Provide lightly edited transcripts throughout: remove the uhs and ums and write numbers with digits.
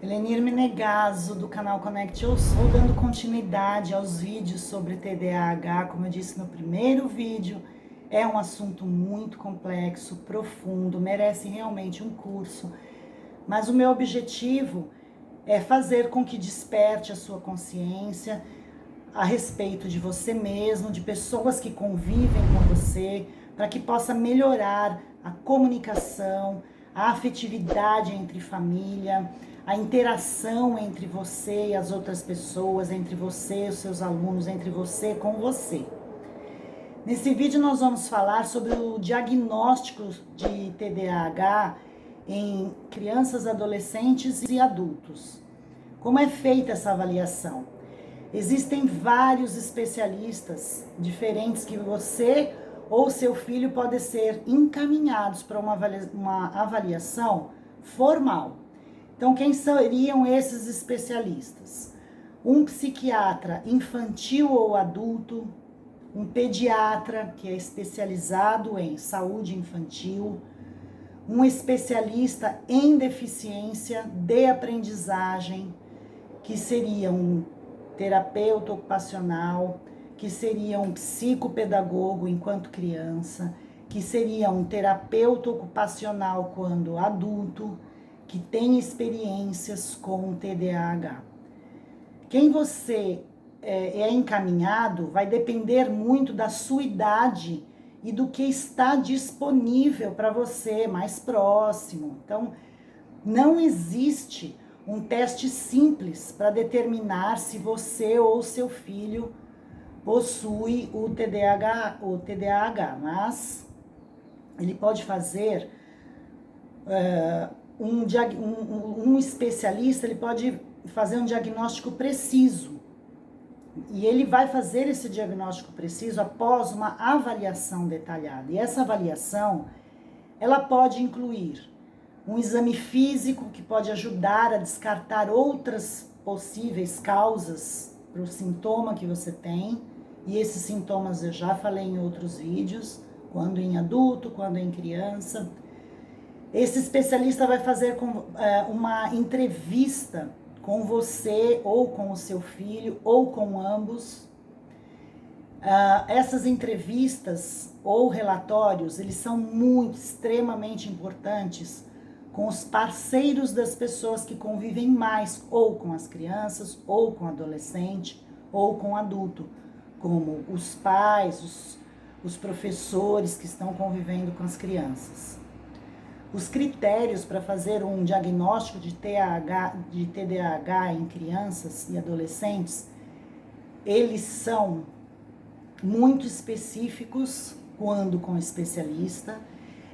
Elenir Menegaso, do canal Connect Eu Sou, dando continuidade aos vídeos sobre TDAH. Como eu disse no primeiro vídeo, é um assunto muito complexo, profundo, merece realmente um curso. Mas o meu objetivo é fazer com que desperte a sua consciência a respeito de você mesmo, de pessoas que convivem com você, para que possa melhorar a comunicação, a afetividade entre família, a interação entre você e as outras pessoas, entre você e os seus alunos, entre você com você. Nesse vídeo nós vamos falar sobre o diagnóstico de TDAH em crianças, adolescentes e adultos. Como é feita essa avaliação? Existem vários especialistas diferentes que você ou seu filho pode ser encaminhados para uma avaliação formal. Então, quem seriam esses especialistas? Um psiquiatra infantil ou adulto, um pediatra que é especializado em saúde infantil, um especialista em deficiência de aprendizagem, que seria um terapeuta ocupacional, que seria um psicopedagogo enquanto criança, que seria um terapeuta ocupacional quando adulto, que tem experiências com TDAH. Quem você é encaminhado vai depender muito da sua idade e do que está disponível para você, mais próximo. Então, não existe um teste simples para determinar se você ou seu filho possui o TDAH, mas ele pode fazer um especialista, ele pode fazer um diagnóstico preciso. E ele vai fazer esse diagnóstico preciso após uma avaliação detalhada. E essa avaliação, ela pode incluir um exame físico que pode ajudar a descartar outras possíveis causas para o sintoma que você tem. E esses sintomas eu já falei em outros vídeos, quando em adulto, quando em criança. Esse especialista vai fazer uma entrevista com você, ou com o seu filho, ou com ambos. Essas entrevistas ou relatórios, eles são extremamente importantes com os parceiros das pessoas que convivem mais, ou com as crianças, ou com o adolescente, ou com o adulto, como os pais, os professores que estão convivendo com as crianças. Os critérios para fazer um diagnóstico de TDAH em crianças e adolescentes, eles são muito específicos quando com especialista.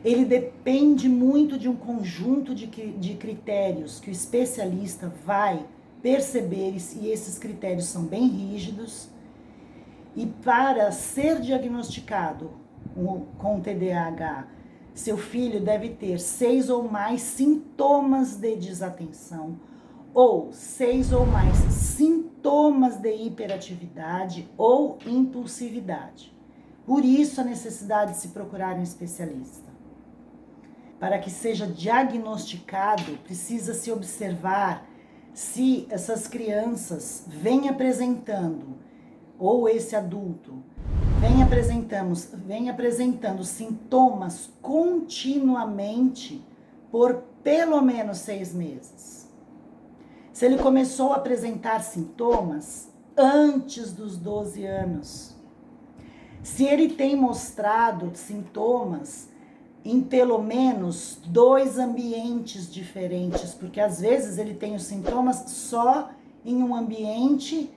Ele depende muito de um conjunto de critérios que o especialista vai perceber, e esses critérios são bem rígidos. E para ser diagnosticado com TDAH, seu filho deve ter 6 ou mais sintomas de desatenção, ou 6 ou mais sintomas de hiperatividade ou impulsividade. Por isso a necessidade de se procurar um especialista. Para que seja diagnosticado, precisa se observar se essas crianças vêm apresentando, ou esse adulto vem apresentando sintomas continuamente por pelo menos 6 meses. Se ele começou a apresentar sintomas antes dos 12 anos, se ele tem mostrado sintomas em pelo menos 2 ambientes diferentes, porque às vezes ele tem os sintomas só em um ambiente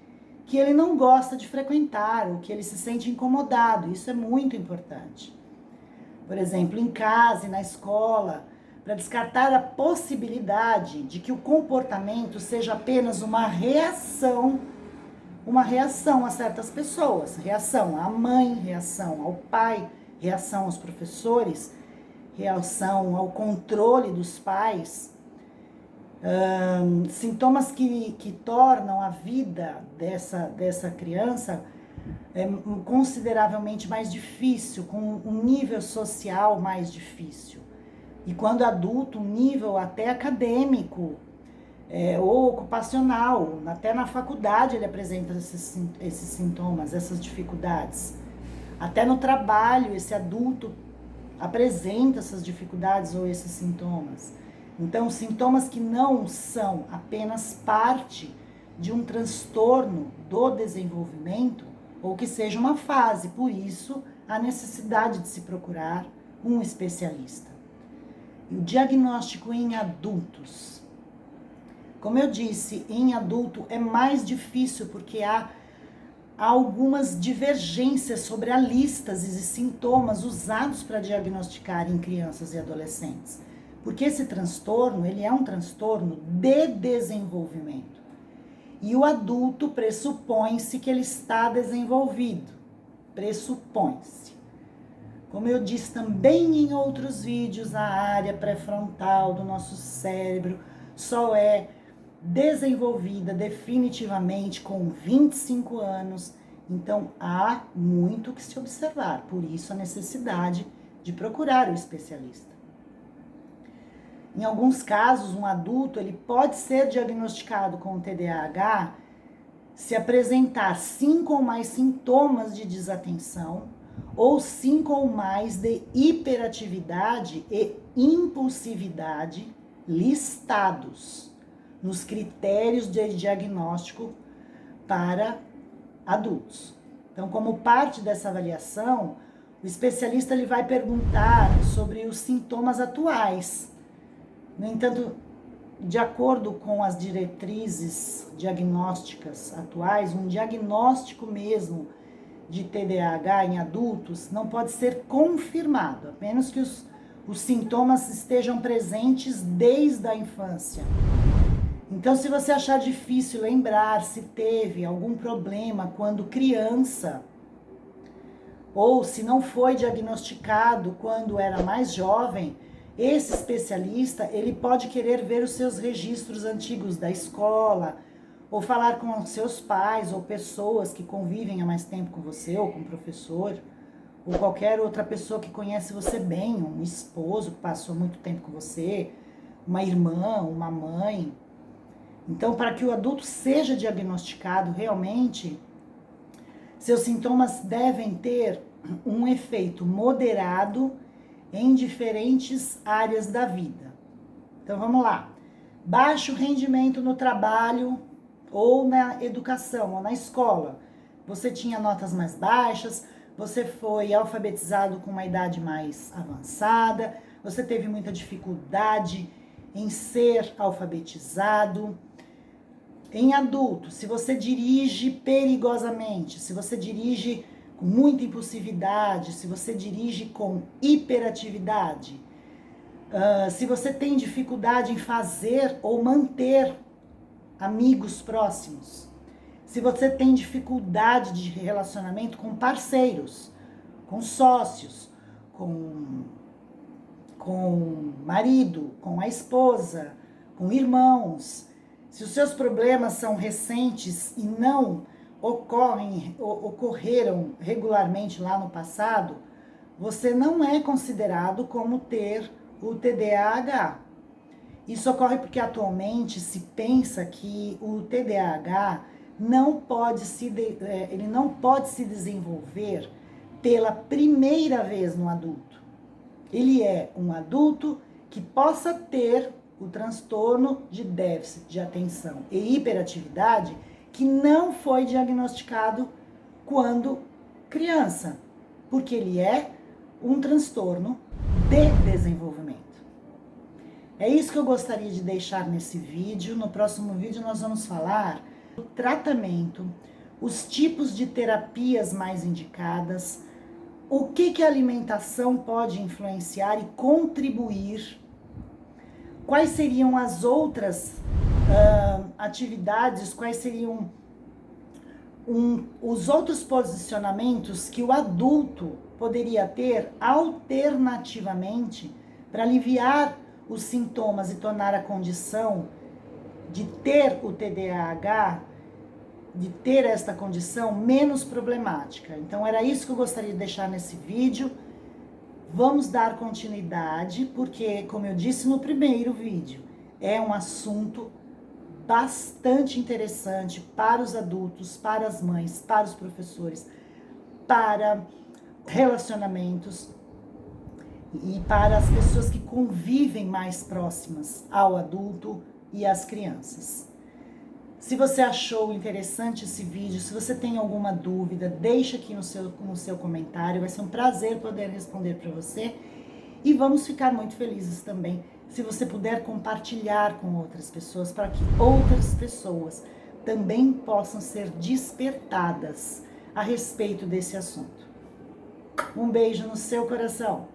que ele não gosta de frequentar, ou que ele se sente incomodado. Isso é muito importante. Por exemplo, em casa e na escola, para descartar a possibilidade de que o comportamento seja apenas uma reação a certas pessoas, reação à mãe, reação ao pai, reação aos professores, reação ao controle dos pais. Sintomas que tornam a vida dessa criança consideravelmente mais difícil, com um nível social mais difícil. E quando adulto, um nível até acadêmico ou ocupacional, até na faculdade ele apresenta esses sintomas, essas dificuldades. Até no trabalho, esse adulto apresenta essas dificuldades ou esses sintomas. Então, sintomas que não são apenas parte de um transtorno do desenvolvimento ou que seja uma fase, por isso a necessidade de se procurar um especialista. E o diagnóstico em adultos. Como eu disse, em adulto é mais difícil porque há algumas divergências sobre as listas e sintomas usados para diagnosticar em crianças e adolescentes. Porque esse transtorno, ele é um transtorno de desenvolvimento. E o adulto pressupõe-se que ele está desenvolvido. Pressupõe-se. Como eu disse também em outros vídeos, a área pré-frontal do nosso cérebro só é desenvolvida definitivamente com 25 anos. Então, há muito que se observar. Por isso, a necessidade de procurar o especialista. Em alguns casos, um adulto ele pode ser diagnosticado com TDAH se apresentar 5 ou mais sintomas de desatenção ou 5 ou mais de hiperatividade e impulsividade listados nos critérios de diagnóstico para adultos. Então, como parte dessa avaliação, o especialista ele vai perguntar sobre os sintomas atuais. No entanto, de acordo com as diretrizes diagnósticas atuais, um diagnóstico mesmo de TDAH em adultos não pode ser confirmado, a menos que os sintomas estejam presentes desde a infância. Então, se você achar difícil lembrar se teve algum problema quando criança, ou se não foi diagnosticado quando era mais jovem, esse especialista, ele pode querer ver os seus registros antigos da escola, ou falar com seus pais, ou pessoas que convivem há mais tempo com você, ou com o professor, ou qualquer outra pessoa que conhece você bem, um esposo que passou muito tempo com você, uma irmã, uma mãe. Então, para que o adulto seja diagnosticado realmente, seus sintomas devem ter um efeito moderado em diferentes áreas da vida. Então, vamos lá. Baixo rendimento no trabalho ou na educação, ou na escola. Você tinha notas mais baixas, você foi alfabetizado com uma idade mais avançada, você teve muita dificuldade em ser alfabetizado. Em adulto, se você dirige perigosamente, se você dirige com muita impulsividade, se você dirige com hiperatividade, se você tem dificuldade em fazer ou manter amigos próximos, se você tem dificuldade de relacionamento com parceiros, com sócios, com marido, com a esposa, com irmãos, se os seus problemas são recentes e não ocorreram regularmente lá no passado, você não é considerado como ter o TDAH. Isso ocorre porque atualmente se pensa que o TDAH ele não pode se desenvolver pela primeira vez no adulto. Ele é um adulto que possa ter o transtorno de déficit de atenção e hiperatividade que não foi diagnosticado quando criança, porque ele é um transtorno de desenvolvimento. É isso que eu gostaria de deixar nesse vídeo. No próximo vídeo nós vamos falar do tratamento, os tipos de terapias mais indicadas, o que a alimentação pode influenciar e contribuir, quais seriam as outras atividades, quais seriam os outros posicionamentos que o adulto poderia ter alternativamente para aliviar os sintomas e tornar a condição de ter o TDAH, de ter esta condição menos problemática. Então era isso que eu gostaria de deixar nesse vídeo. Vamos dar continuidade, porque, como eu disse no primeiro vídeo, é um assunto bastante interessante para os adultos, para as mães, para os professores, para relacionamentos e para as pessoas que convivem mais próximas ao adulto e às crianças. Se você achou interessante esse vídeo, se você tem alguma dúvida, deixa aqui no seu comentário. Vai ser um prazer poder responder para você. E vamos ficar muito felizes também se você puder compartilhar com outras pessoas, para que outras pessoas também possam ser despertadas a respeito desse assunto. Um beijo no seu coração.